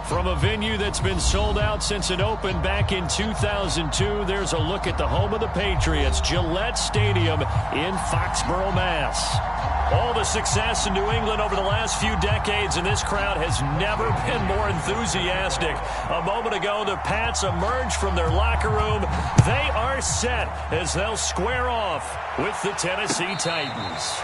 From a venue that's been sold out since it opened back in 2002, there's a look at the home of the Patriots, Gillette Stadium in Foxborough, Mass. All the success in New England over the last few decades, and this crowd has never been more enthusiastic. A moment ago, the Pats emerged from their locker room. They are set as they'll square off with the Tennessee Titans.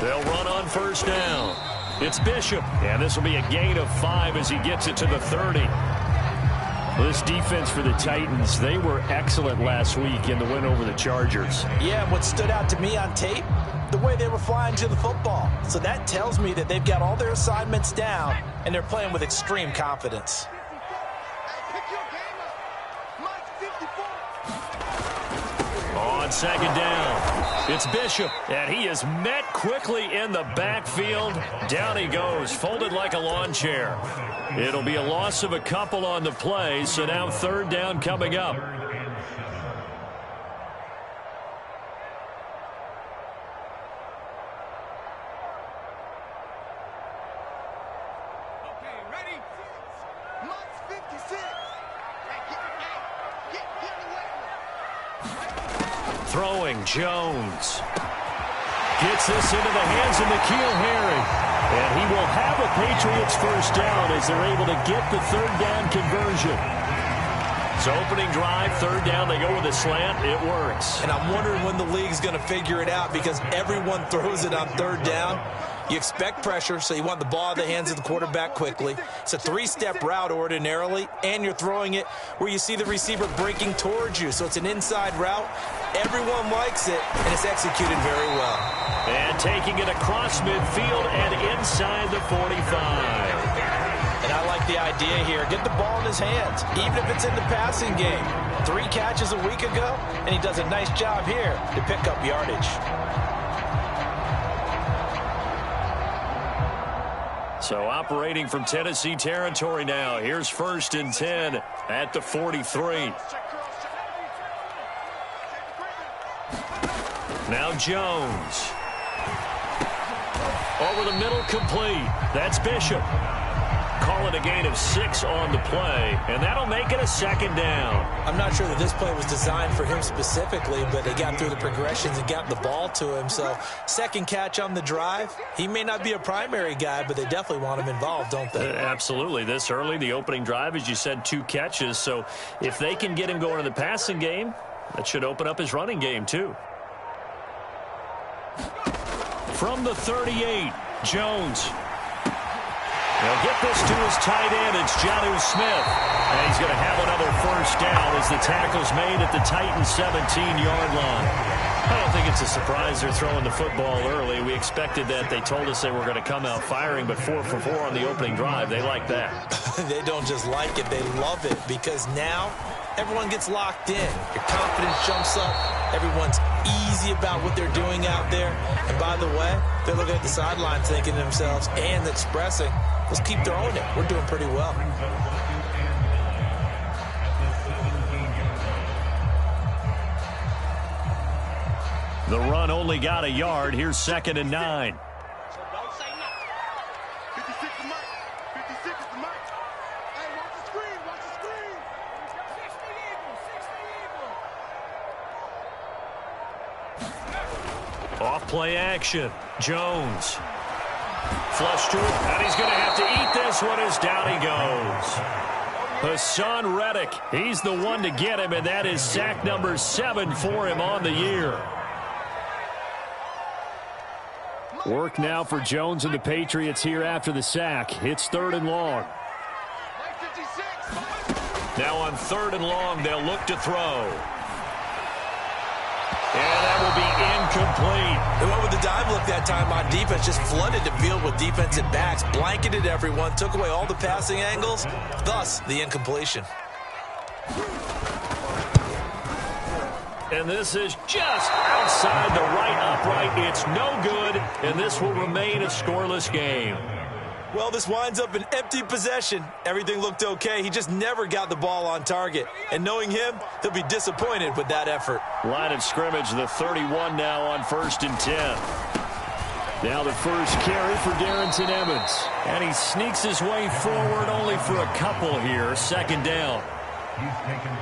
They'll run on first down. It's Bishop, and this will be a gain of 5 as he gets it to the 30. This defense for the Titans, they were excellent last week in the win over the Chargers. Yeah, what stood out to me on tape, the way they were flying to the football. So that tells me that they've got all their assignments down, and they're playing with extreme confidence. On second down, it's Bishop, and he is met quickly in the backfield. Down he goes, folded like a lawn chair. It'll be a loss of a couple on the play, so now third down coming up. Throwing, Jones. Gets this into the hands of N'Keal Harry. And he will have a Patriots first down as they're able to get the third down conversion. So opening drive, third down, they go with a slant. It works. And I'm wondering when the league's going to figure it out because everyone throws it on third down. You expect pressure, so you want the ball in the hands of the quarterback quickly. It's a three-step route ordinarily, and you're throwing it where you see the receiver breaking towards you. So it's an inside route. Everyone likes it, and it's executed very well. And taking it across midfield and inside the 45. And I like the idea here. Get the ball in his hands, even if it's in the passing game. 3 catches a week ago, and he does a nice job here to pick up yardage. So operating from Tennessee territory now. Here's first and 10 at the 43. Now Jones. Over the middle, complete. That's Bishop. Call it a gain of 6 on the play, and that'll make it a second down. I'm not sure that this play was designed for him specifically, but they got through the progressions and got the ball to him. So second catch on the drive. He may not be a primary guy, but they definitely want him involved, don't they? Absolutely. This early, the opening drive, as you said, 2 catches. So if they can get him going in the passing game, that should open up his running game too. From the 38, Jones. They'll get this to his tight end. It's Jonnu Smith. And he's going to have another first down as the tackle's made at the Titans' 17-yard line. I don't think it's a surprise they're throwing the football early. We expected that. They told us they were going to come out firing, but 4 for 4 on the opening drive. They like that. They don't just like it. They love it because now everyone gets locked in. Your confidence jumps up. Everyone's easy about what they're doing out there. And by the way, they're looking at the sideline thinking to themselves and expressing, let's keep throwing it. We're doing pretty well. The run only got a yard. Here's second and 9. Don't say nothing. 56 is Mike. 56 is the Mike. Hey, watch the screen. Watch the screen. 60 Eagles. Off play action. Jones. Flush to it, and he's going to have to eat this one as down he goes. Hassan Reddick, he's the one to get him, and that is sack number 7 for him on the year. Work now for Jones and the Patriots here after the sack. It's 3rd and long. Now on 3rd and long, they'll look to throw. And that will be incomplete. They went with the dive look that time on defense, just flooded the field with defensive backs, blanketed everyone, took away all the passing angles, thus the incompletion. And this is just outside the right upright. It's no good, and this will remain a scoreless game. Well, this winds up an empty possession. Everything looked okay. He just never got the ball on target. And knowing him, he'll be disappointed with that effort. Line of scrimmage, the 31 now on 1st and 10. Now the first carry for Darrington Evans. And he sneaks his way forward only for a couple here. 2nd down.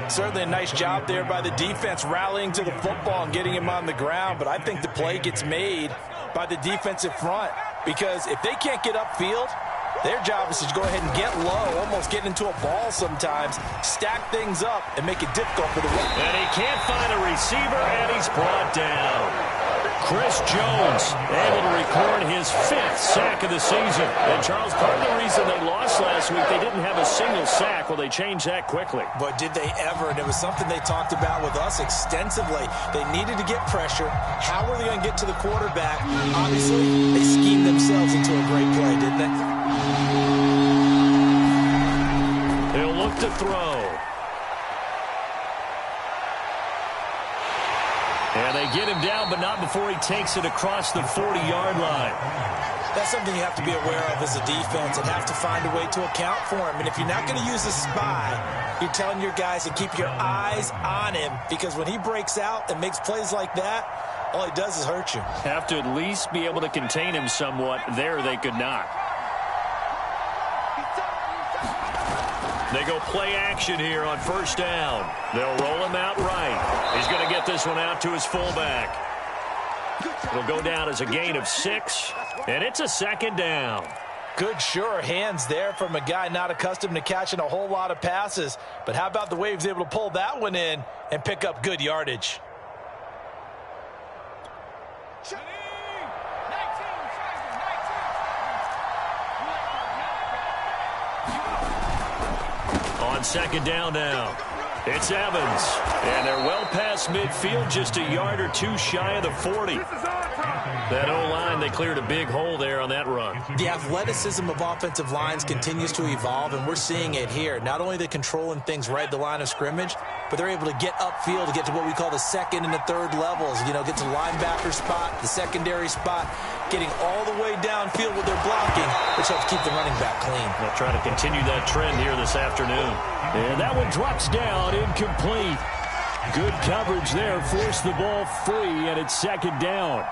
Certainly a nice job there by the defense rallying to the football and getting him on the ground. But I think the play gets made by the defensive front. Because if they can't get upfield, their job is to go ahead and get low, almost get into a ball sometimes, stack things up, and make it difficult for the run. And he can't find a receiver, and he's brought down. Chris Jones able to record his 5th sack of the season. And, Charles, part of the reason they lost last week, they didn't have a single sack. Well, they changed that quickly. But did they ever? And it was something they talked about with us extensively. They needed to get pressure. How were they going to get to the quarterback? Obviously, they schemed themselves into a great play, didn't they? He'll look to throw. And they get him down, but not before he takes it across the 40-yard line. That's something you have to be aware of as a defense and have to find a way to account for him. And if you're not going to use a spy, you're telling your guys to keep your eyes on him, because when he breaks out and makes plays like that, all he does is hurt you. Have to at least be able to contain him somewhat. There they could not. They go play action here on 1st down. They'll roll him out right. He's going to get this one out to his fullback. It'll go down as a gain of 6, and it's a 2nd down. Good, sure hands there from a guy not accustomed to catching a whole lot of passes. But how about the way he was able to pull that one in and pick up good yardage? On 2nd down now, it's Evans. And they're well past midfield, just a yard or 2 shy of the 40. That O-line, they cleared a big hole there on that run. The athleticism of offensive lines continues to evolve, and we're seeing it here. Not only are they controlling things right at the line of scrimmage, but they're able to get upfield to get to what we call the 2nd and the 3rd levels. You know, get to the linebacker spot, the secondary spot, getting all the way downfield with their blocking, which helps keep the running back clean. They'll try to continue that trend here this afternoon. And that one drops down, incomplete. Good coverage there, forced the ball free, and it's 2nd down.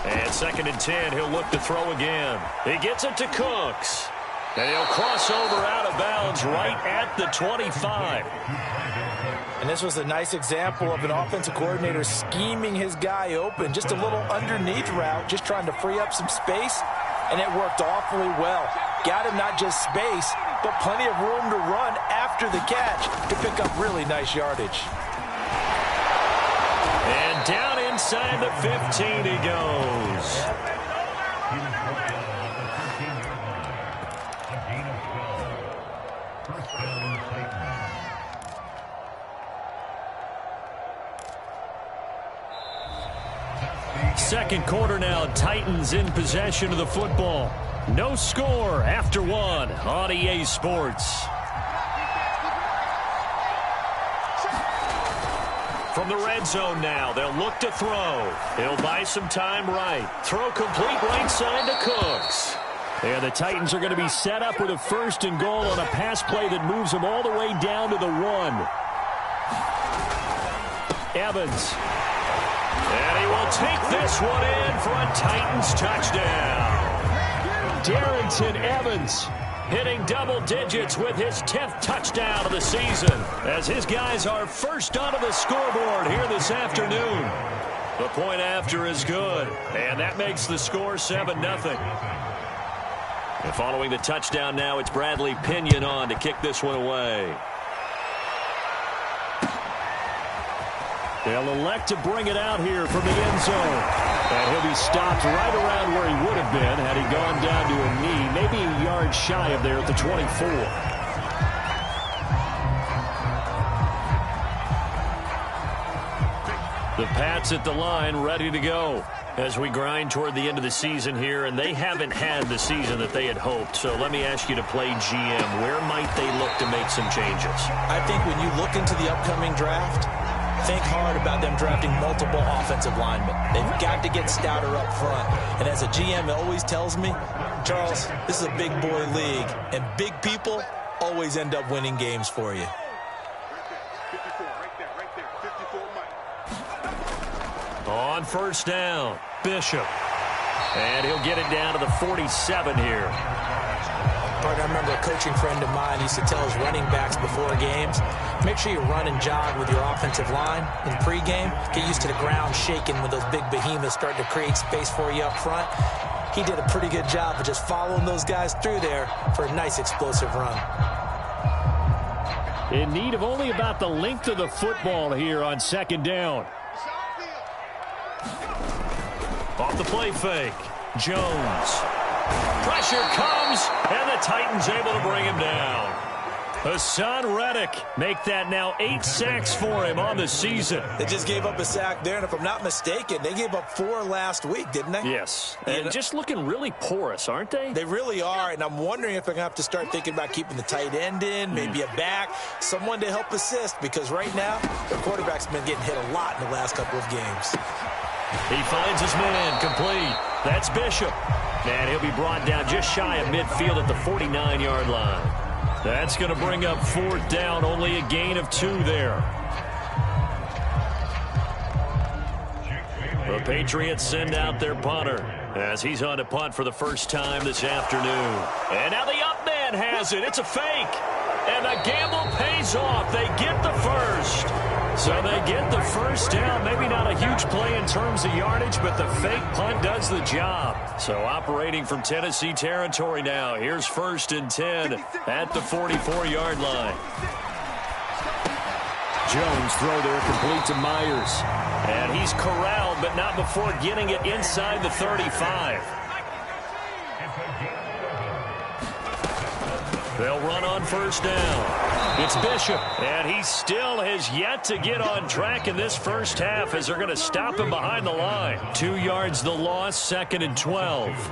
And 2nd and 10, he'll look to throw again. He gets it to Cooks. And he'll cross over out of bounds right at the 25. And this was a nice example of an offensive coordinator scheming his guy open. Just a little underneath route, just trying to free up some space. And it worked awfully well. Got him not just space, but plenty of room to run after the catch to pick up really nice yardage. And down inside the 15 he goes. Second quarter now, Titans in possession of the football. No score after 1 on EA Sports. From the red zone now, they'll look to throw. He'll buy some time right. Throw complete right side to Cooks. And the Titans are going to be set up with a 1st and goal on a pass play that moves them all the way down to the 1. Evans. And he will take this one in for a Titans touchdown. Darrington Evans hitting double digits with his 10th touchdown of the season, as his guys are first onto the scoreboard here this afternoon. The point after is good, and that makes the score 7-0. And following the touchdown now, it's Bradley Pinion on to kick this one away. They'll elect to bring it out here from the end zone. And he'll be stopped right around where he would have been had he gone down to a knee, maybe a yard shy of there at the 24. The Pats at the line, ready to go. As we grind toward the end of the season here, and they haven't had the season that they had hoped. So let me ask you to play GM. Where might they look to make some changes? I think when you look into the upcoming draft, think hard about them drafting multiple offensive linemen. They've got to get stouter up front. And as a GM, it always tells me, Charles, this is a big boy league, and big people always end up winning games for you. 54, right there, 54, Mike. On first down, Bishop. And he'll get it down to the 47 here. I remember a coaching friend of mine used to tell his running backs before games, make sure you run and jog with your offensive line in pregame. Get used to the ground shaking when those big behemoths start to create space for you up front. He did a pretty good job of just following those guys through there for a nice explosive run. In need of only about the length of the football here on second down. Off the play fake, Jones. Pressure comes, and the Titans able to bring him down. Hassan Reddick make that now 8 sacks for him on the season. They just gave up a sack there, and if I'm not mistaken, they gave up 4 last week, didn't they? Yes, and just looking really porous, aren't they? They really are, and I'm wondering if they're going to have to start thinking about keeping the tight end in, maybe a back, someone to help assist, because right now, their quarterback's been getting hit a lot in the last couple of games. He finds his man complete. That's Bishop. And he'll be brought down just shy of midfield at the 49-yard line. That's going to bring up fourth down, only a gain of 2 there. The Patriots send out their punter as he's on to punt for the first time this afternoon. And now the up man has it. It's a fake. And the gamble pays off. They get the first. So they get the first down. Maybe not a huge play in terms of yardage, but the fake punt does the job. So operating from Tennessee territory now. Here's 1st and 10 at the 44-yard line. Jones throw there complete to Myers. And he's corralled, but not before getting it inside the 35. They'll run on first down. It's Bishop, and he still has yet to get on track in this first half as they're going to stop him behind the line. 2 yards the loss, 2nd and 12.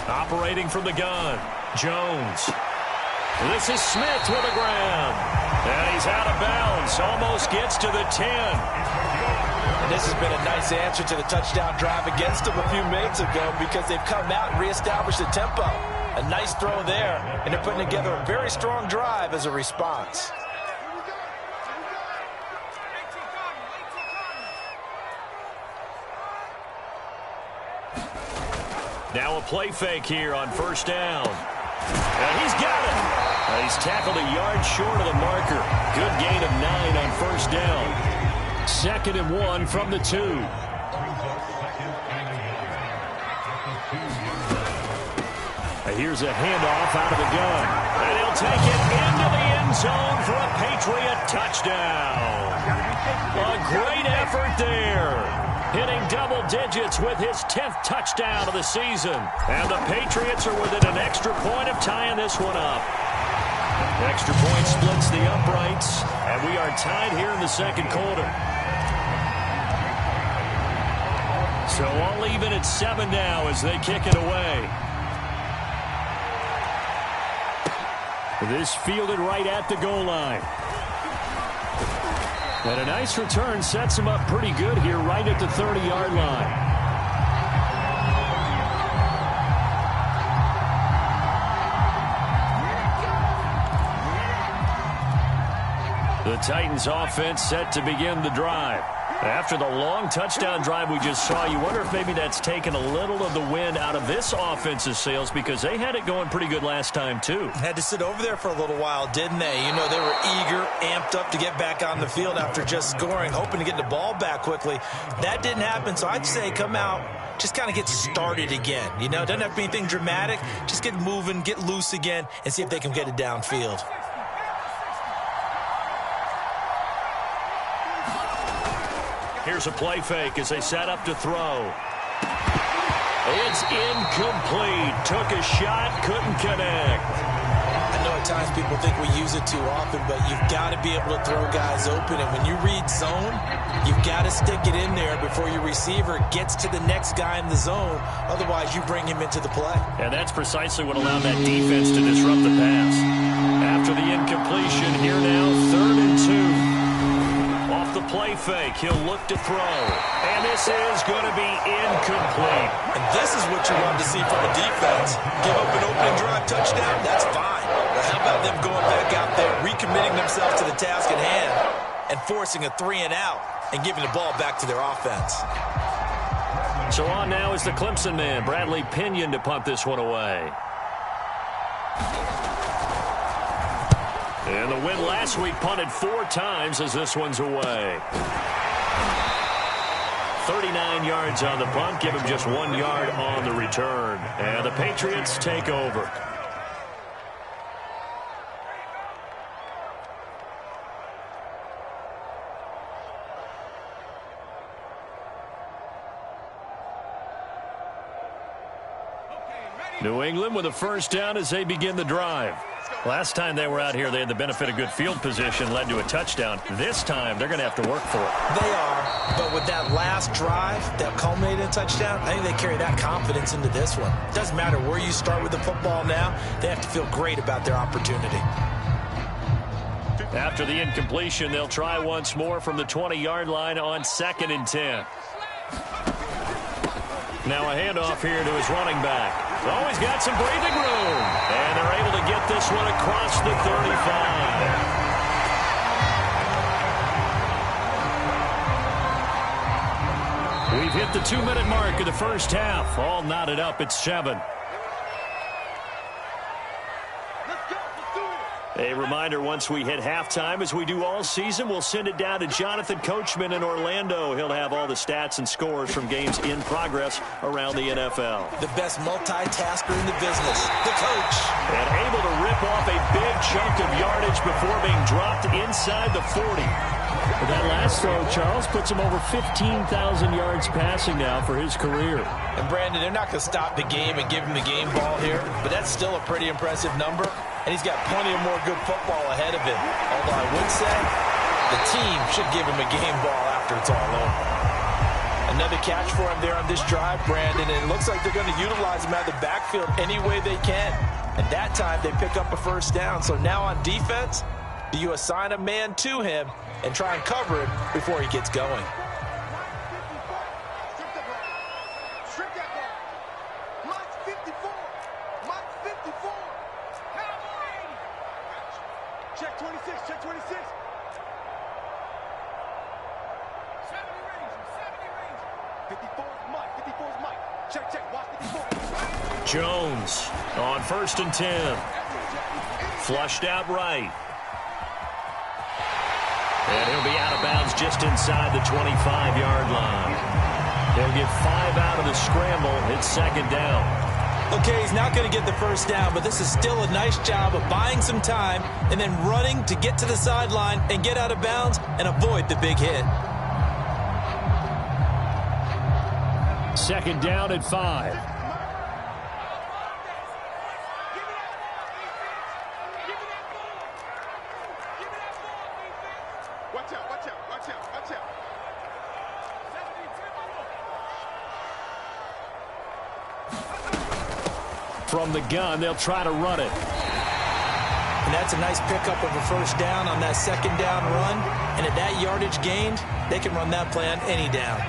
Operating from the gun, Jones. This is Smith with a grab. And he's out of bounds, almost gets to the 10. And this has been a nice answer to the touchdown drive against them a few minutes ago because they've come out and reestablished the tempo. A nice throw there, and they're putting together a very strong drive as a response. Now a play fake here on first down. And he's got it. He's tackled a yard short of the marker. Good gain of 9 on first down. 2nd and 1 from the 2. Here's a handoff out of the gun. And he'll take it into the end zone for a Patriot touchdown. A great effort there. Hitting double digits with his 10th touchdown of the season. And the Patriots are within an extra point of tying this one up. Extra point splits the uprights, and we are tied here in the second quarter. So all even at 7 now as they kick it away. This fielded right at the goal line. And a nice return sets him up pretty good here right at the 30-yard line. The Titans offense set to begin the drive. After the long touchdown drive we just saw, you wonder if maybe that's taken a little of the wind out of this offense's sails because they had it going pretty good last time too. Had to sit over there for a little while, didn't they? You know, they were eager, amped up to get back on the field after just scoring, hoping to get the ball back quickly. That didn't happen, so I'd say come out just kind of get started again. You know, it doesn't have to be anything dramatic. Just get moving, get loose again, and see if they can get it downfield. Here's a play fake as they set up to throw. It's incomplete. Took a shot, couldn't connect. I know at times people think we use it too often, but you've got to be able to throw guys open. And when you read zone, you've got to stick it in there before your receiver gets to the next guy in the zone. Otherwise, you bring him into the play. And that's precisely what allowed that defense to disrupt the pass. After the incompletion, here now, 3rd and 2. Off the play fake, he'll look to throw. And this is going to be incomplete. And this is what you want to see from the defense. Give up an opening drive touchdown, that's fine. But how about them going back out there, recommitting themselves to the task at hand, and forcing a 3-and-out, and giving the ball back to their offense. So on now is the Clemson man, Bradley Pinion, to punt this one away. And the win last week punted 4 times as this one's away. 39 yards on the punt, give him just 1 yard on the return. And the Patriots take over. New England with a first down as they begin the drive. Last time they were out here, they had the benefit of good field position, led to a touchdown. This time, they're going to have to work for it. They are, but with that last drive that culminated in a touchdown, I think they carry that confidence into this one. It doesn't matter where you start with the football now. They have to feel great about their opportunity. After the incompletion, they'll try once more from the 20-yard line on 2nd and 10. Now a handoff here to his running back. Oh, he's got some breathing room. And they're able to get this one across the 35. We've hit the 2-minute mark of the first half. All knotted up at 7. A reminder, once we hit halftime, as we do all season, we'll send it down to Jonathan Coachman in Orlando. He'll have all the stats and scores from games in progress around the NFL. The best multitasker in the business, the coach. And able to rip off a big chunk of yardage before being dropped inside the 40. That last throw, Charles, puts him over 15,000 yards passing now for his career. And, Brandon, they're not going to stop the game and give him the game ball here, but that's still a pretty impressive number, and he's got plenty of more good football ahead of him. Although I would say the team should give him a game ball after it's all over. Another catch for him there on this drive, Brandon, and it looks like they're going to utilize him out of the backfield any way they can. And that time they pick up a first down. So now on defense, do you assign a man to him and try and cover him before he gets going? Strip that ball. Mark 54. Mark 54. Check 26. Check 26. 70 range. 54 is Mike. 54 is Mike. Check, check. Watch 54. Jones on 1st and 10. Flushed out right. And he'll be out of bounds just inside the 25-yard line. They'll get 5 out of the scramble. It's 2nd down. Okay, he's not going to get the first down, but this is still a nice job of buying some time and then running to get to the sideline and get out of bounds and avoid the big hit. 2nd down at 5. Watch out, watch out, watch out, watch out. From the gun, they'll try to run it. And that's a nice pickup of a first down on that 2nd down run. And at that yardage gained, they can run that play on any down.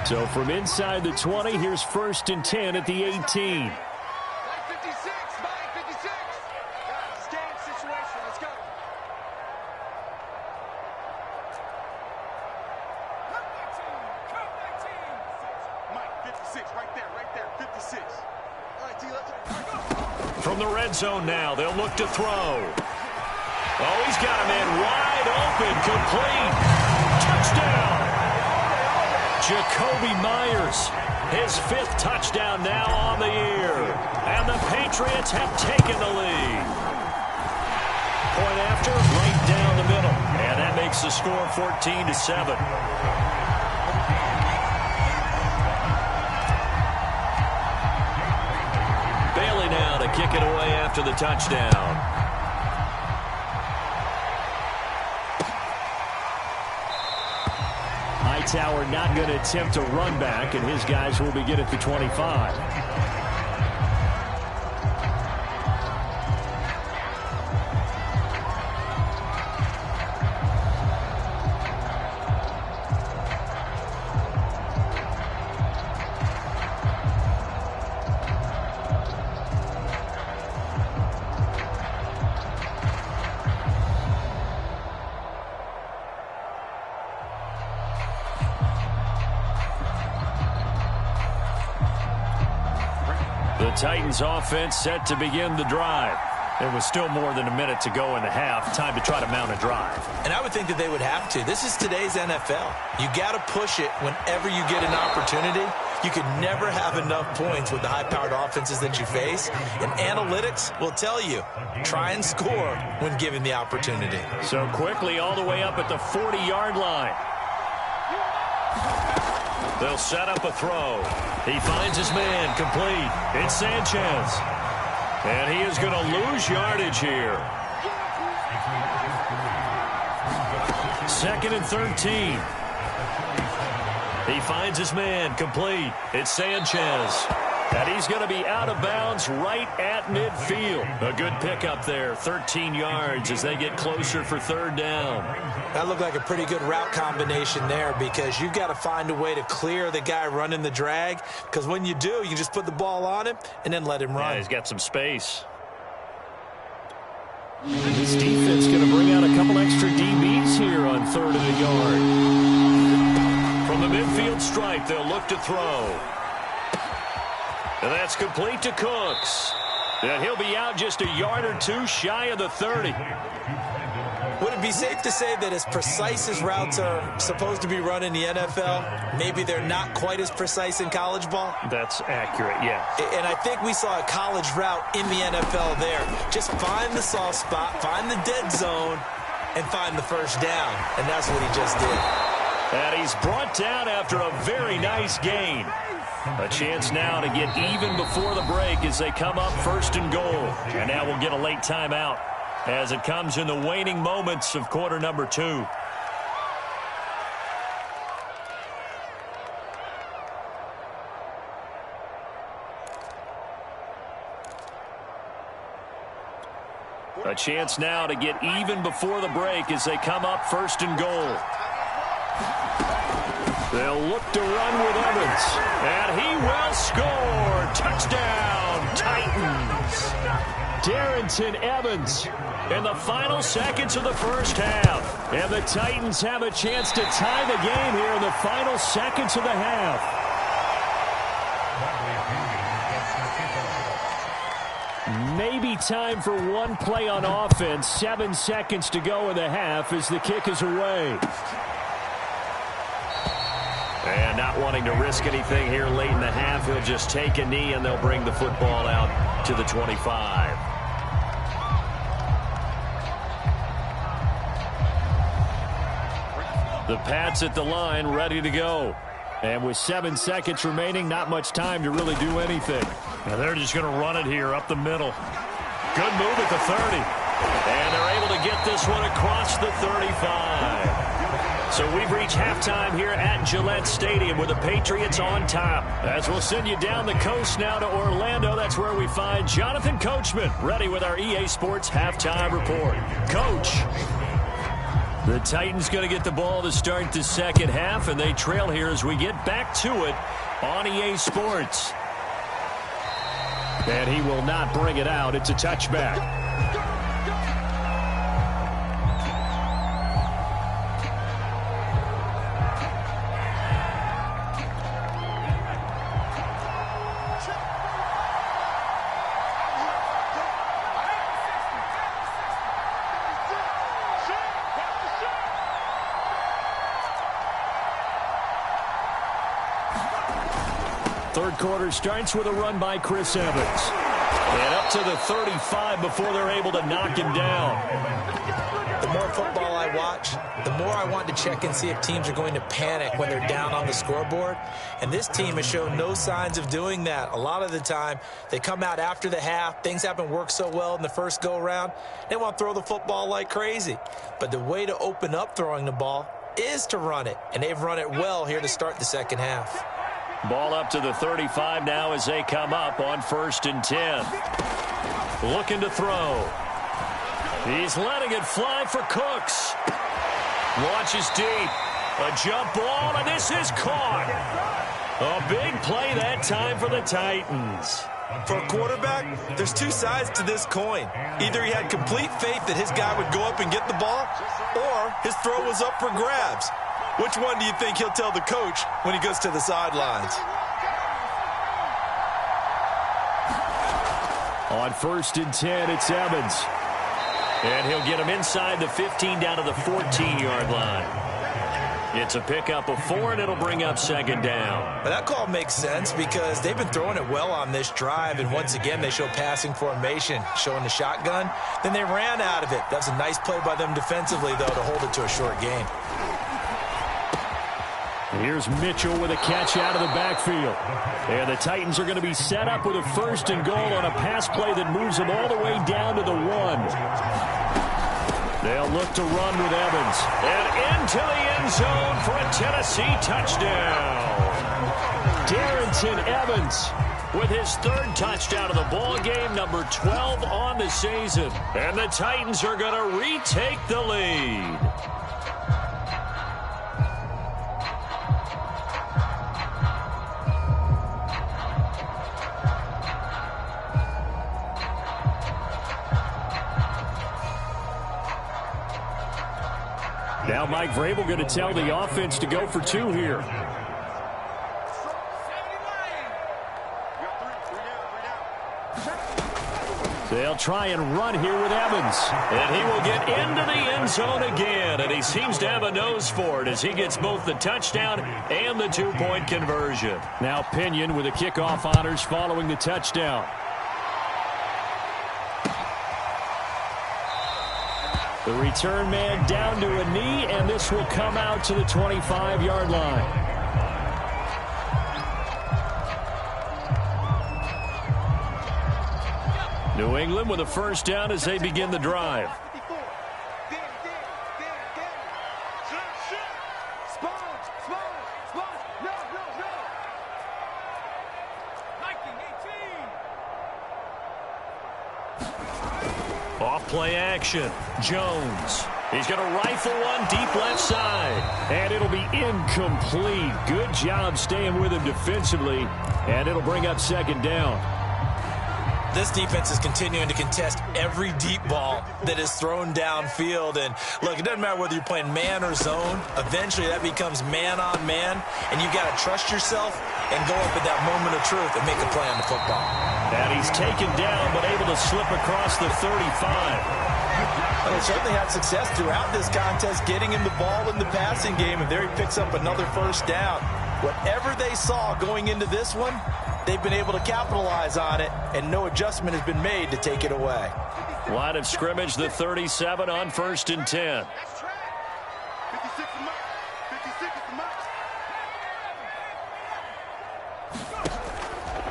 So from inside the 20, here's 1st and 10 at the 18. Mike 56, Mike 56. Guys, game situation, let's go. Mike 56, right there, 56. All right, T, let's go. From the red zone now, they'll look to throw. Oh, he's got a man wide open, complete. Touchdown. Jacoby Myers, his 5th touchdown now on the year. And the Patriots have taken the lead. Point after, right down the middle. And that makes the score 14-7. Bailey now to kick it away after the touchdown. Hightower not going to attempt a run back, and his guys will begin at the 25. The Titans offense set to begin the drive. There was still more than a minute to go in the half. Time to try to mount a drive. And I would think that they would have to. This is today's NFL. You got to push it whenever you get an opportunity. You could never have enough points with the high-powered offenses that you face. And analytics will tell you, try and score when given the opportunity. So quickly all the way up at the 40-yard line. They'll set up a throw. He finds his man complete. It's Sanchez. And he is going to lose yardage here. 2nd and 13. He finds his man complete. It's Sanchez. And he's going to be out of bounds right at midfield. A good pickup there. 13 yards as they get closer for 3rd down. That looked like a pretty good route combination there because you've got to find a way to clear the guy running the drag. Because when you do, you can just put the ball on him and then let him run. Yeah, he's got some space. This defense going to bring out a couple extra DBs here on 3rd and a yard. From the midfield stripe, they'll look to throw. And that's complete to Cooks. And he'll be out just a yard or two shy of the 30. Would it be safe to say that as precise as routes are supposed to be run in the NFL, maybe they're not quite as precise in college ball? That's accurate, yeah. And I think we saw a college route in the NFL there. Just find the soft spot, find the dead zone, and find the 1st down. And that's what he just did. And he's brought down after a very nice gain. A chance now to get even before the break as they come up 1st and goal. And now we'll get a late timeout as it comes in the waning moments of quarter number 2. A chance now to get even before the break as they come up 1st and goal. They'll look to run with Evans. And he will score. Touchdown, Titans. Darrington Evans in the final seconds of the 1st half. And the Titans have a chance to tie the game here in the final seconds of the half. Maybe time for one play on offense. 7 seconds to go in the half as the kick is away. And not wanting to risk anything here late in the half, he'll just take a knee and they'll bring the football out to the 25. The Pats at the line, ready to go. And with 7 seconds remaining, not much time to really do anything. Now they're just going to run it here up the middle. Good move at the 30. And they're able to get this one across the 35. So we've reached halftime here at Gillette Stadium with the Patriots on top. As we'll send you down the coast now to Orlando, that's where we find Jonathan Coachman ready with our EA Sports halftime report. Coach. The Titans going to get the ball to start the 2nd half, and they trail here as we get back to it on EA Sports. And he will not bring it out. It's a touchback. Third quarter starts with a run by Chris Evans. And up to the 35 before they're able to knock him down. The more football I watch, the more I want to check and see if teams are going to panic when they're down on the scoreboard. And this team has shown no signs of doing that. A lot of the time, they come out after the half. Things haven't worked so well in the first go-around. They want to throw the football like crazy. But the way to open up throwing the ball is to run it. And they've run it well here to start the second half. Ball up to the 35 now as they come up on 1st and 10. Looking to throw. He's letting it fly for Cooks. Launches deep. A jump ball, and this is caught. A big play that time for the Titans. For a quarterback, there's two sides to this coin. Either he had complete faith that his guy would go up and get the ball, or his throw was up for grabs. Which one do you think he'll tell the coach when he goes to the sidelines? On 1st and 10, it's Evans. And he'll get him inside the 15 down to the 14-yard line. It's a pickup of 4, and it'll bring up 2nd down. But that call makes sense because they've been throwing it well on this drive, and once again they show passing formation, showing the shotgun. Then they ran out of it. That was a nice play by them defensively, though, to hold it to a short gain. Here's Mitchell with a catch out of the backfield. And the Titans are going to be set up with a 1st and goal on a pass play that moves them all the way down to the 1. They'll look to run with Evans. And into the end zone for a Tennessee touchdown. Darrington Evans with his 3rd touchdown of the ball game, number 12 on the season. And the Titans are going to retake the lead. Now Mike Vrabel going to tell the offense to go for 2 here. They'll try and run here with Evans. And he will get into the end zone again. And he seems to have a nose for it as he gets both the touchdown and the 2-point conversion. Now Pinion with the kickoff honors following the touchdown. The return man down to a knee, and this will come out to the 25-yard line. New England with a 1st down as they begin the drive. Off-play action. Jones. He's going to rifle one deep left side. And it'll be incomplete. Good job staying with him defensively. And it'll bring up 2nd down. This defense is continuing to contest every deep ball that is thrown downfield. And, look, it doesn't matter whether you're playing man or zone. Eventually, that becomes man-on-man. And you've got to trust yourself and go up at that moment of truth and make a play on the football. And he's taken down but able to slip across the 35. Well, they certainly had success throughout this contest getting him the ball in the passing game. And there he picks up another 1st down. Whatever they saw going into this one, they've been able to capitalize on it, and no adjustment has been made to take it away. Line of scrimmage, the 37 on 1st and 10.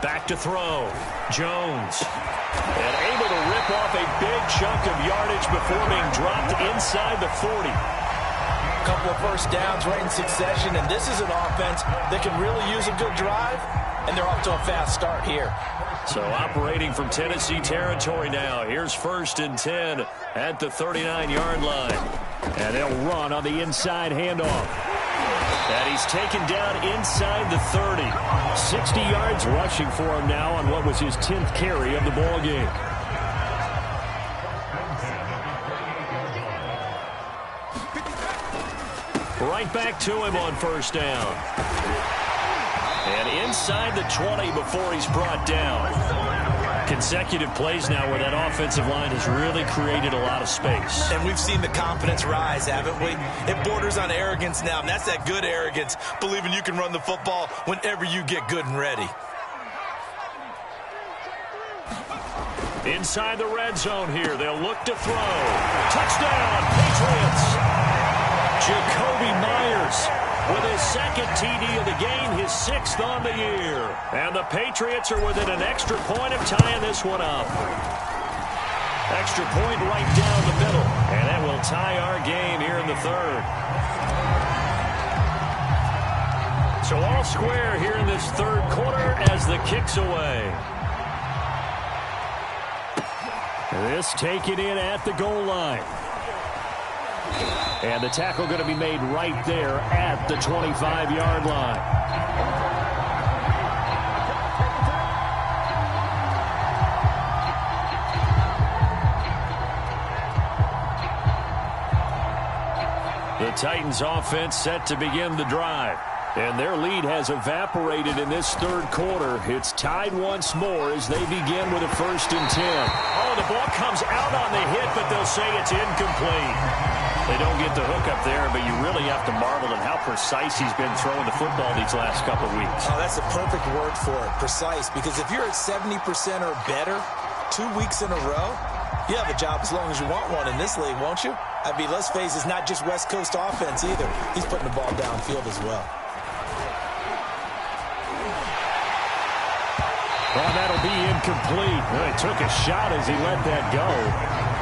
Back to throw. Jones. And able to rip off a big chunk of yardage before being dropped inside the 40. A couple of 1st downs right in succession, and this is an offense that can really use a good drive, and they're off to a fast start here. So operating from Tennessee territory now. Here's 1st and 10 at the 39-yard line. And they'll run on the inside handoff. And he's taken down inside the 30. 60 yards rushing for him now on what was his 10th carry of the ball game. Right back to him on 1st down. And inside the 20 before he's brought down. Consecutive plays now where that offensive line has really created a lot of space. And we've seen the confidence rise, haven't we? It borders on arrogance now, and that's that good arrogance, believing you can run the football whenever you get good and ready. Inside the red zone here, they'll look to throw. Touchdown, Patriots! Jacoby Myers with his second TD of the game, his 6th on the year. And the Patriots are within an extra point of tying this one up. Extra point right down the middle. And that will tie our game here in the 3rd. So all square here in this 3rd quarter as the kick's away. This taken in at the goal line. And the tackle going to be made right there at the 25-yard line. The Titans offense set to begin the drive. And their lead has evaporated in this 3rd quarter. It's tied once more as they begin with a 1st and 10. Oh, the ball comes out on the hit, but they'll say it's incomplete. They don't get the hook up there, but you really have to marvel at how precise he's been throwing the football these last couple of weeks. Oh, that's the perfect word for it, precise, because if you're at 70% or better 2 weeks in a row, you have a job as long as you want one in this league, won't you? I mean, let's face it, it's not just West Coast offense either. He's putting the ball downfield as well. Oh, that'll be incomplete. He took a shot as he let that go.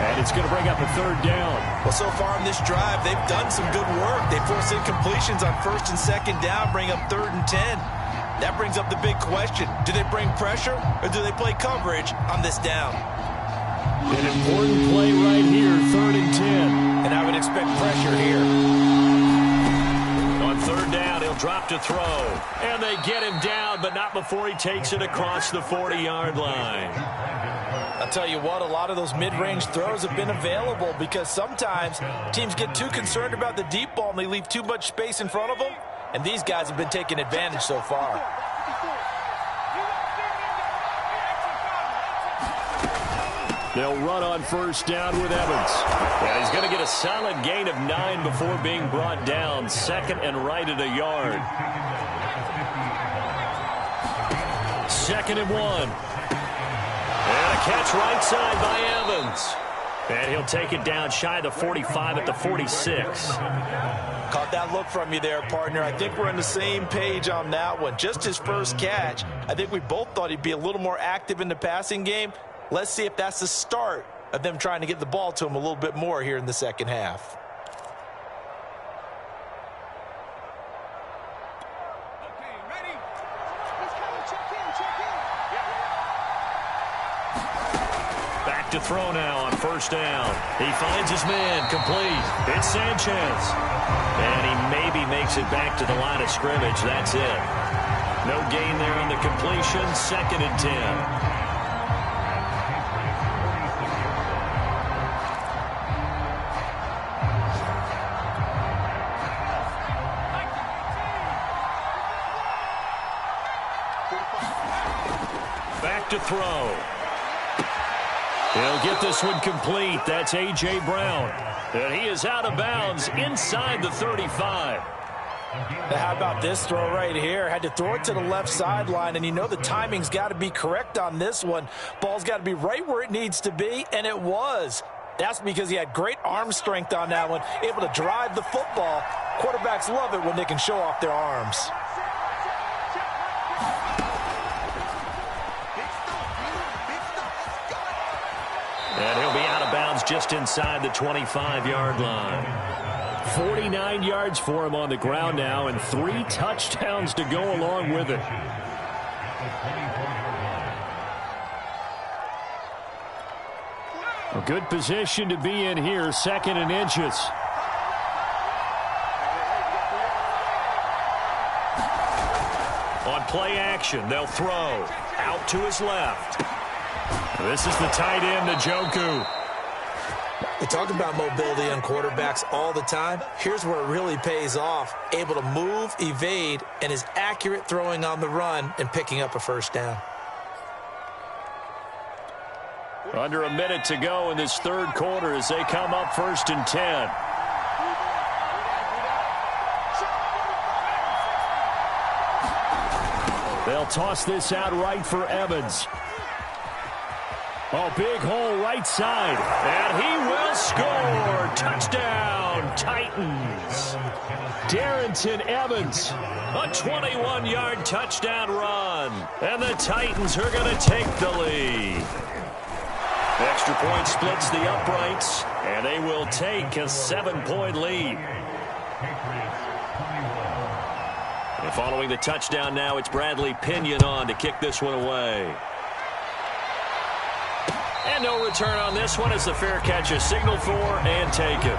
And it's going to bring up a 3rd down. Well, so far in this drive, they've done some good work. They force incompletions on 1st and 2nd down, bring up 3rd and 10. That brings up the big question. Do they bring pressure or do they play coverage on this down? An important play right here, 3rd and 10. And I would expect pressure here. On 3rd down, he'll drop to throw. And they get him down, but not before he takes it across the 40-yard line. I'll tell you what, a lot of those mid-range throws have been available because sometimes teams get too concerned about the deep ball and they leave too much space in front of them. And these guys have been taking advantage so far. They'll run on 1st down with Evans. And he's going to get a solid gain of 9 before being brought down. 2nd and right at a yard. 2nd and 1. And a catch right side by Evans. And he'll take it down shy of the 45 at the 46. Caught that look from you there, partner. I think we're on the same page on that one. Just his first catch. I think we both thought he'd be a little more active in the passing game. Let's see if that's the start of them trying to get the ball to him a little bit more here in the 2nd half. Okay, ready? He's coming. Check in. Back to throw now on 1st down. He finds his man, complete. It's Sanchez. And he maybe makes it back to the line of scrimmage. That's it. No gain there on the completion. 2nd and 10. Back to throw. He'll get this one complete. That's A.J. Brown. And he is out of bounds inside the 35. Now, how about this throw right here? Had to throw it to the left sideline, and you know the timing's got to be correct on this one. Ball's got to be right where it needs to be, and it was. That's because he had great arm strength on that one, able to drive the football. Quarterbacks love it when they can show off their arms. And he'll be out of bounds just inside the 25-yard line. 49 yards for him on the ground now, and 3 touchdowns to go along with it. A good position to be in here, 2nd and inches. On play action, they'll throw. Out to his left. This is the tight end, Njoku. We talk about mobility on quarterbacks all the time. Here's where it really pays off. Able to move, evade, and is accurate throwing on the run and picking up a 1st down. Under a minute to go in this 3rd quarter as they come up 1st and 10. They'll toss this out right for Evans. Oh, big hole right side. And he will score. Touchdown, Titans. Darrington Evans, a 21-yard touchdown run. And the Titans are going to take the lead. Extra point splits the uprights, and they will take a 7-point lead. And following the touchdown now, it's Bradley Pinion on to kick this one away. And no return on this one as the fair catch is signaled for and taken.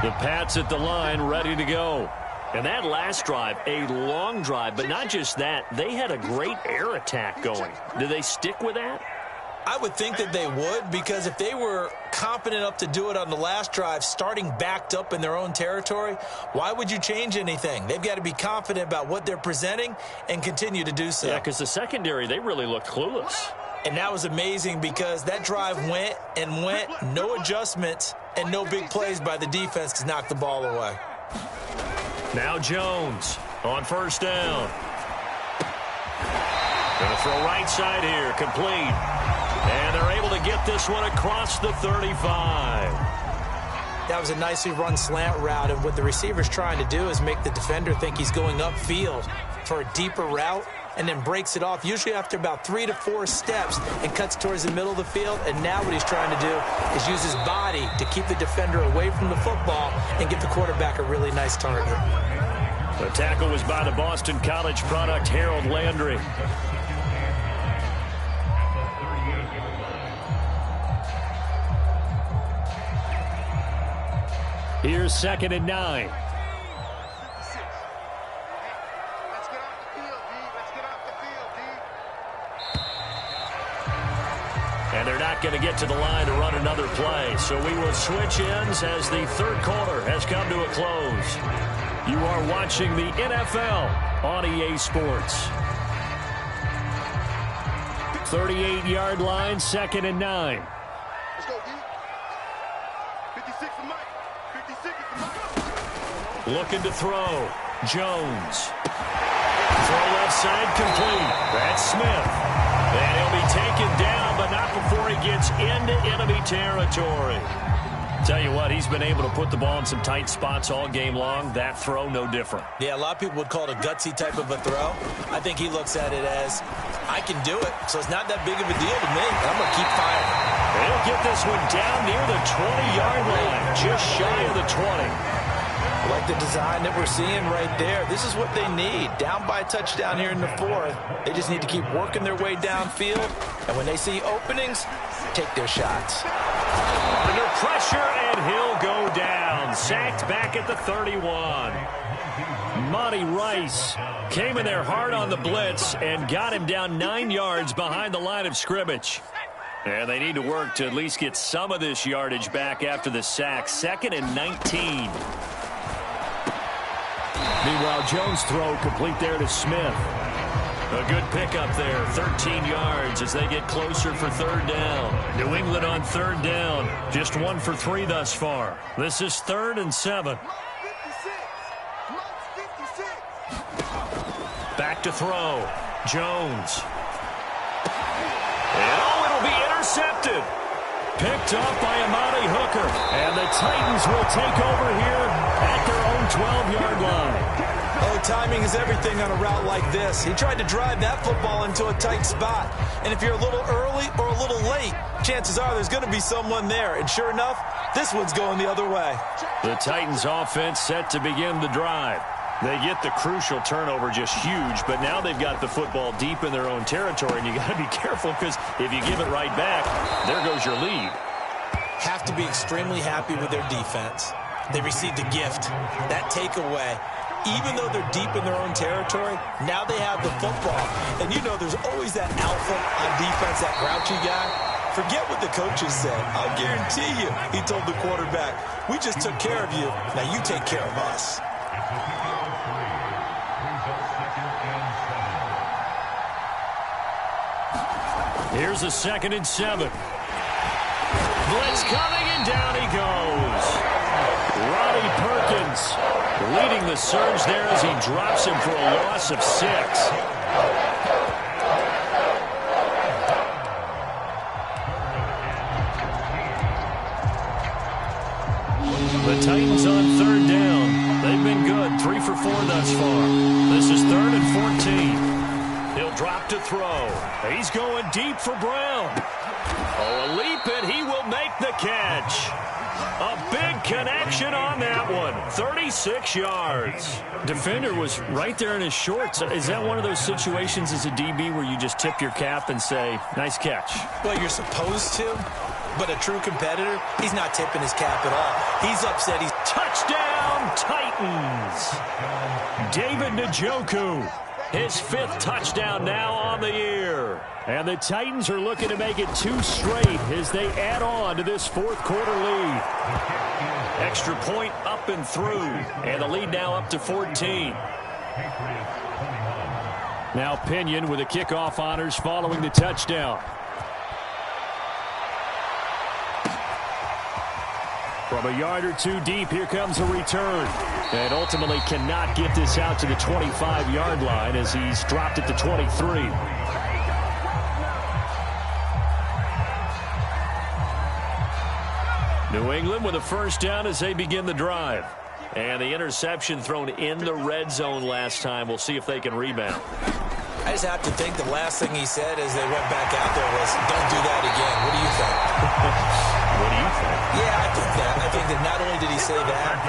The Pats at the line, ready to go. And that last drive, a long drive, but not just that. They had a great air attack going. Do they stick with that? I would think that they would, because if they were confident enough to do it on the last drive, starting backed up in their own territory, why would you change anything? They've got to be confident about what they're presenting and continue to do so. Yeah, because the secondary, they really looked clueless. And that was amazing because that drive went and went, no adjustments, and no big plays by the defense to knock the ball away. Now Jones on first down. Going to throw right side here, complete. And they're able to get this one across the 35. That was a nicely run slant route, and what the receiver's trying to do is make the defender think he's going upfield for a deeper route, and then breaks it off, usually after about 3 to 4 steps, and cuts towards the middle of the field. And now what he's trying to do is use his body to keep the defender away from the football and give the quarterback a really nice target. The tackle was by the Boston College product, Harold Landry. Here's 2nd and 9. And they're not going to get to the line to run another play. So we will switch ends as the third quarter has come to a close. You are watching the NFL on EA Sports. 38-yard line, 2nd and 9. Let's go, D. 56 for Mike. 56 for Mike. Looking to throw. Jones. Throw left side complete. That's Smith. And he'll be taken down, but not before he gets into enemy territory. Tell you what, he's been able to put the ball in some tight spots all game long. That throw, no different. Yeah, a lot of people would call it a gutsy type of a throw. I think he looks at it as, I can do it, so it's not that big of a deal to me. I'm going to keep firing. They'll get this one down near the 20-yard line, just shy of the 20. I like the design that we're seeing right there. This is what they need. Down by a touchdown here in the 4th. They just need to keep working their way downfield. And when they see openings, take their shots. Under pressure, and he'll go down. Sacked back at the 31. Monty Rice came in there hard on the blitz and got him down 9 yards behind the line of scrimmage. And they need to work to at least get some of this yardage back after the sack. 2nd and 19. Meanwhile, Jones' throw complete there to Smith. A good pickup there, 13 yards as they get closer for 3rd down. New England on 3rd down, just 1 for 3 thus far. This is 3rd and 7. Back to throw. Jones. And it'll be intercepted. Picked up by Amani Hooker. And the Titans will take over here at their own 12-yard line. Oh, timing is everything on a route like this. He tried to drive that football into a tight spot. And if you're a little early or a little late, chances are there's going to be someone there. And sure enough, this one's going the other way. The Titans offense set to begin the drive. They get the crucial turnover, just huge, but now they've got the football deep in their own territory, and you got to be careful because if you give it right back, there goes your lead. Have to be extremely happy with their defense. They received a gift. That takeaway, even though they're deep in their own territory, now they have the football. And you know there's always that alpha on defense, that grouchy guy. Forget what the coaches said. I'll guarantee you, he told the quarterback, we just took care of you. Now you take care of us. Here's a 2nd and 7. Blitz coming, and down he goes. Roddy Jones leading the surge there as he drops him for a loss of 6. The Titans on 3rd down. They've been good, 3 for 4 thus far. This is 3rd and 14. He'll drop to throw. He's going deep for Brown. Oh, a leap, and he will make the catch. A big connection on that one. 36 yards. Defender was right there in his shorts. Is that one of those situations as a DB where you just tip your cap and say, nice catch? Well, you're supposed to, but a true competitor, he's not tipping his cap at all. He's upset. He's touchdown, Titans. David Njoku, his 5th touchdown now on the year. And the Titans are looking to make it 2 straight as they add on to this 4th quarter lead. Extra point up and through. And the lead now up to 14. Now Pinion with the kickoff honors following the touchdown. From a yard or 2 deep, here comes a return. And ultimately cannot get this out to the 25-yard line as he's dropped at the 23. New England with a 1st down as they begin the drive. And the interception thrown in the red zone last time. We'll see if they can rebound. I just have to think the last thing he said as they went back out there was, don't do that again. What do you think? What do you think? Yeah, I think that. I think that not only did he say that,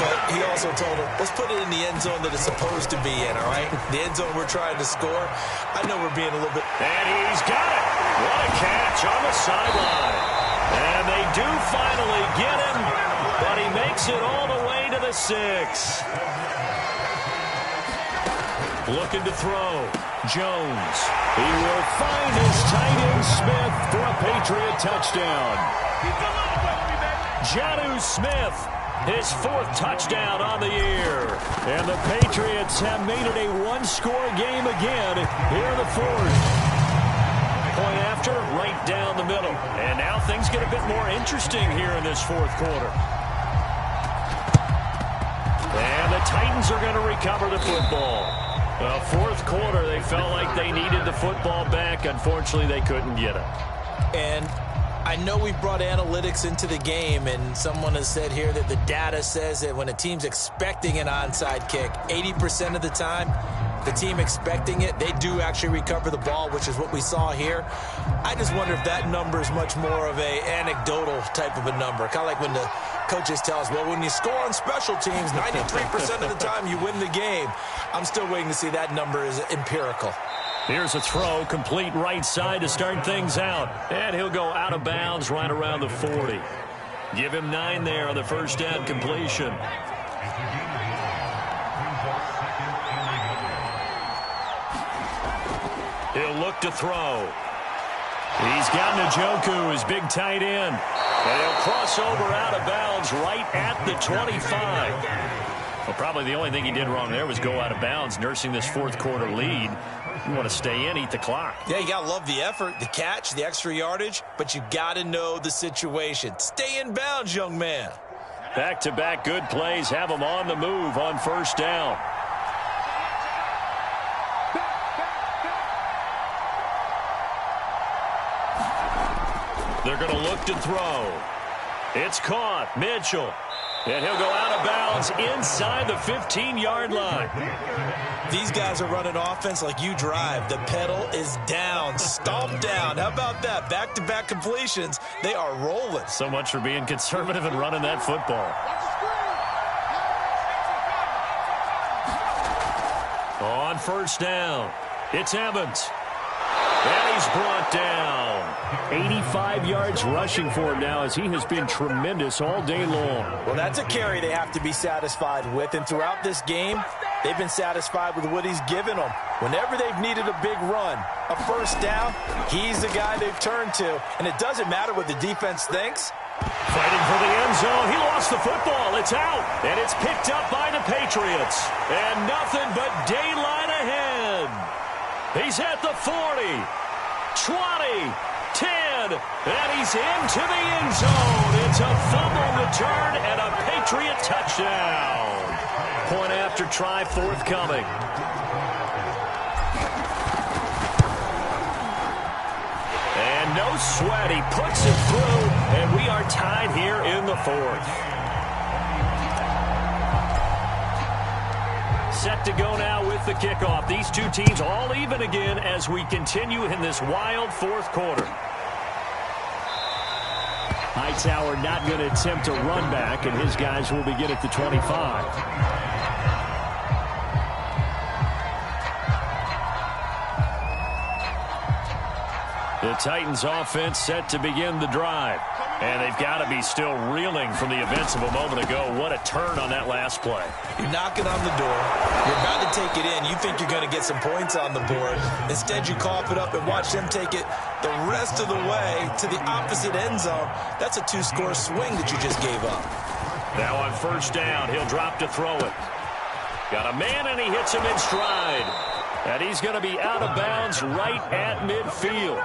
but he also told him, let's put it in the end zone that it's supposed to be in, all right? The end zone we're trying to score. I know we're being a little bit... And he's got it. What a catch on the sideline. And they do finally get him, but he makes it all the way to the 6. Looking to throw. Jones. He will find his tight end Smith for a Patriot touchdown. Jonnu Smith, his 4th touchdown on the year. And the Patriots have made it a 1-score game again here in the 4th. Point after, right down the middle. And now things get a bit more interesting here in this 4th quarter. And the Titans are going to recover the football. 4th quarter, they felt like they needed the football back. Unfortunately, they couldn't get it. And I know we've brought analytics into the game, and someone has said here that the data says that when a team's expecting an onside kick, 80% of the time, the team expecting it, they do actually recover the ball, which is what we saw here. I just wonder if that number is much more of a anecdotal type of a number. Kind of like when the coaches tell us, well, when you score on special teams, 93% of the time you win the game. I'm still waiting to see that number is empirical. Here's a throw, complete right side to start things out. And he'll go out of bounds right around the 40. Give him 9 there on the 1st down completion. He'll look to throw. He's got Njoku, his big tight end. And he'll cross over out of bounds right at the 25. Well, probably the only thing he did wrong there was go out of bounds, nursing this 4th quarter lead. You want to stay in, eat the clock. Yeah, you got to love the effort, the catch, the extra yardage, but you got to know the situation. Stay in bounds, young man. Back-to-back good plays have him on the move on 1st down. They're going to look to throw. It's caught. Mitchell. And he'll go out of bounds inside the 15-yard line. These guys are running offense like you drive. The pedal is down, stomped down. How about that? Back-to-back completions. They are rolling. So much for being conservative and running that football. On 1st down, it's Evans. And he's brought down. 85 yards rushing for him now as he has been tremendous all day long. Well, that's a carry they have to be satisfied with. And throughout this game, they've been satisfied with what he's given them. Whenever they've needed a big run, a 1st down, he's the guy they've turned to. And it doesn't matter what the defense thinks. Fighting for the end zone. He lost the football. It's out. And it's picked up by the Patriots. And nothing but daylight ahead. He's at the 40, 20, 10. one, and he's into the end zone. It's a fumble return and a Patriot touchdown. Point after try forthcoming. And no sweat, he puts it through, and we are tied here in the fourth. Set to go now with the kickoff. These two teams all even again as we continue in this wild fourth quarter. Hightower not going to attempt to run back, and his guys will begin at the 25. The Titans offense set to begin the drive. And they've got to be still reeling from the events of a moment ago. What a turn on that last play. You're knocking on the door. You're about to take it in. You think you're going to get some points on the board. Instead, you cough it up and watch them take it the rest of the way to the opposite end zone. That's a two-score swing that you just gave up. Now on first down, he'll drop to throw it. Got a man, and he hits him in stride. And he's going to be out of bounds right at midfield.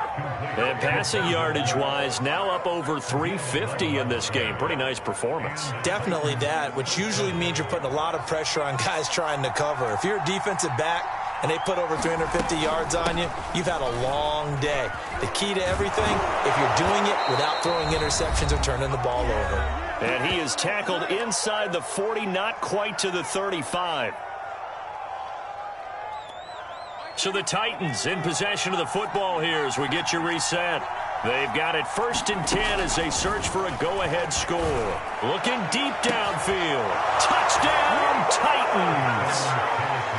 And passing yardage-wise, now up over 350 in this game. Pretty nice performance. Definitely that, which usually means you're putting a lot of pressure on guys trying to cover. If you're a defensive back and they put over 350 yards on you, you've had a long day. The key to everything, if you're doing it without throwing interceptions or turning the ball over. And he is tackled inside the 40, not quite to the 35. So the Titans in possession of the football here as we get you reset. They've got it 1st and 10 as they search for a go-ahead score. Looking deep downfield. Touchdown, Titans!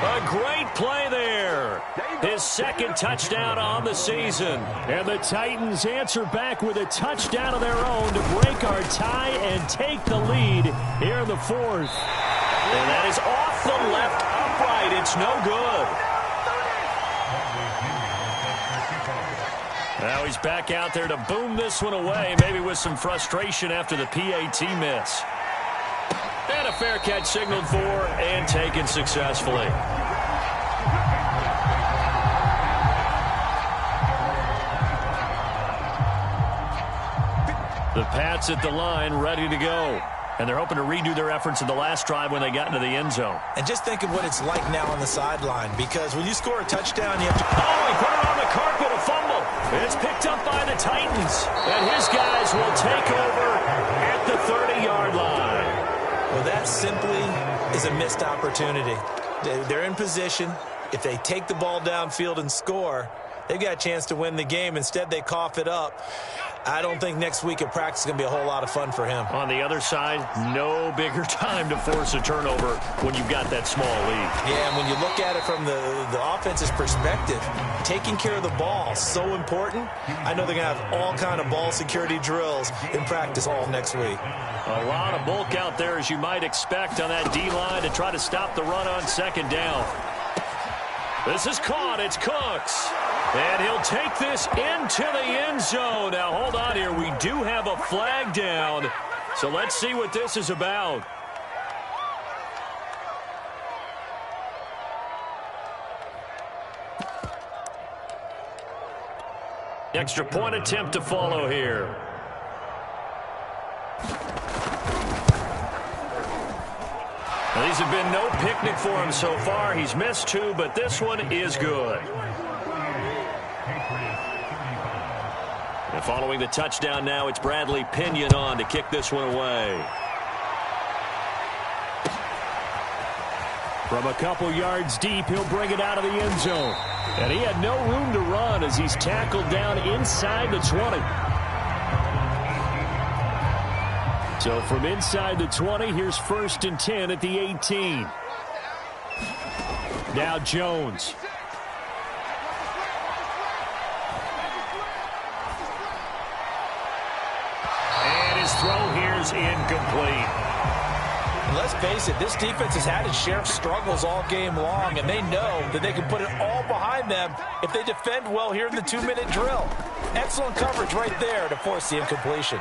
A great play there. His second touchdown on the season. And the Titans answer back with a touchdown of their own to break our tie and take the lead here in the fourth. And that is off the left upright. It's no good. Now he's back out there to boom this one away, maybe with some frustration after the PAT miss. And a fair catch signaled for and taken successfully. The Pats at the line, ready to go. And they're hoping to redo their efforts in the last drive when they got into the end zone. And just think of what it's like now on the sideline, because when you score a touchdown, you have to... Oh, he put it on the carpet, a fumble. It's picked up by the Titans. And his guys will take over at the 30-yard line. Well, that simply is a missed opportunity. They're in position. If they take the ball downfield and score, they've got a chance to win the game. Instead, they cough it up. I don't think next week at practice is going to be a whole lot of fun for him. On the other side, no bigger time to force a turnover when you've got that small lead. Yeah, and when you look at it from the offense's perspective, taking care of the ball is so important. I know they're going to have all kind of ball security drills in practice all next week. A lot of bulk out there, as you might expect, on that D-line to try to stop the run on second down. This is caught. It's Cooks. And he'll take this into the end zone. Now, hold on here. We do have a flag down. So let's see what this is about. Extra point attempt to follow here. Now, these have been no picnic for him so far. He's missed 2, but this one is good. And following the touchdown now, it's Bradley Pinion on to kick this one away. From a couple yards deep, he'll bring it out of the end zone. And he had no room to run as he's tackled down inside the 20. So from inside the 20, here's 1st and 10 at the 18. Now Jones. And his throw here is incomplete. Let's face it, this defense has had its share of struggles all game long, and they know that they can put it all behind them if they defend well here in the 2-minute drill. Excellent coverage right there to force the incompletion.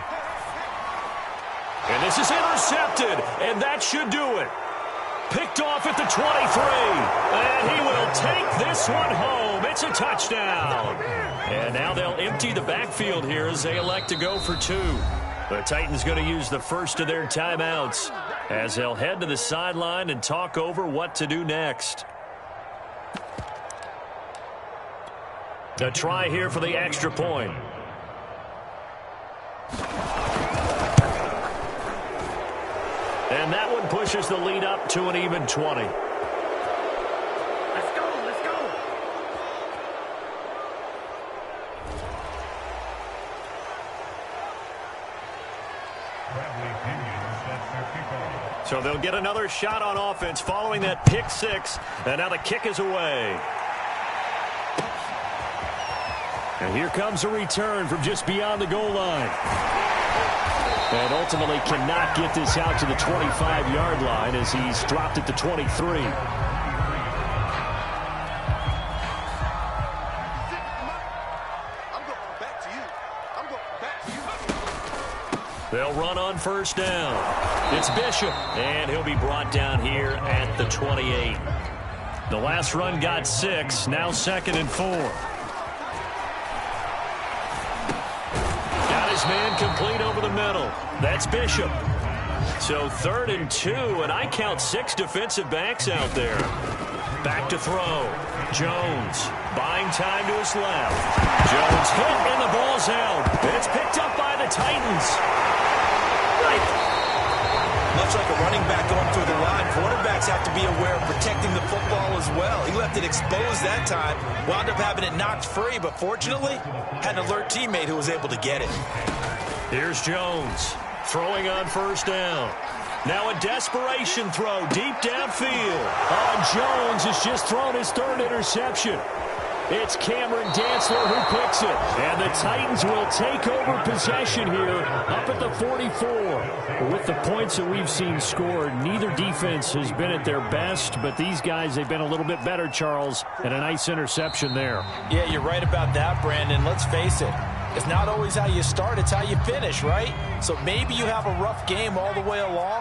And this is intercepted, and that should do it. Picked off at the 23, and he will take this one home. It's a touchdown. And now they'll empty the backfield here as they elect to go for two. The Titans going to use the first of their timeouts as they'll head to the sideline and talk over what to do next. A try here for the extra point. And that one pushes the lead up to an even 20. Let's go, let's go. So they'll get another shot on offense following that pick six. And now the kick is away. And here comes a return from just beyond the goal line. And ultimately cannot get this out to the 25-yard line as he's dropped at the 23. They'll run on first down. It's Bishop, and he'll be brought down here at the 28. The last run got 6, now 2nd and 4. Got his man complete over the middle. That's Bishop. So 3rd and 2, and I count 6 defensive backs out there. Back to throw. Jones buying time to his left. Jones hit, and the ball's out. It's picked up by the Titans. Much like a running back going through the line, quarterbacks have to be aware of protecting the football as well. He left it exposed that time, wound up having it knocked free, but fortunately, had an alert teammate who was able to get it. Here's Jones throwing on first down. Now a desperation throw deep downfield. Jones has just thrown his 3rd interception. It's Cameron Dantzler who picks it. And the Titans will take over possession here up at the 44. With the points that we've seen scored, neither defense has been at their best, but these guys, they've been a little bit better, Charles, and a nice interception there. Yeah, you're right about that, Brandon. Let's face it. It's not always how you start, it's how you finish, right? So maybe you have a rough game all the way along.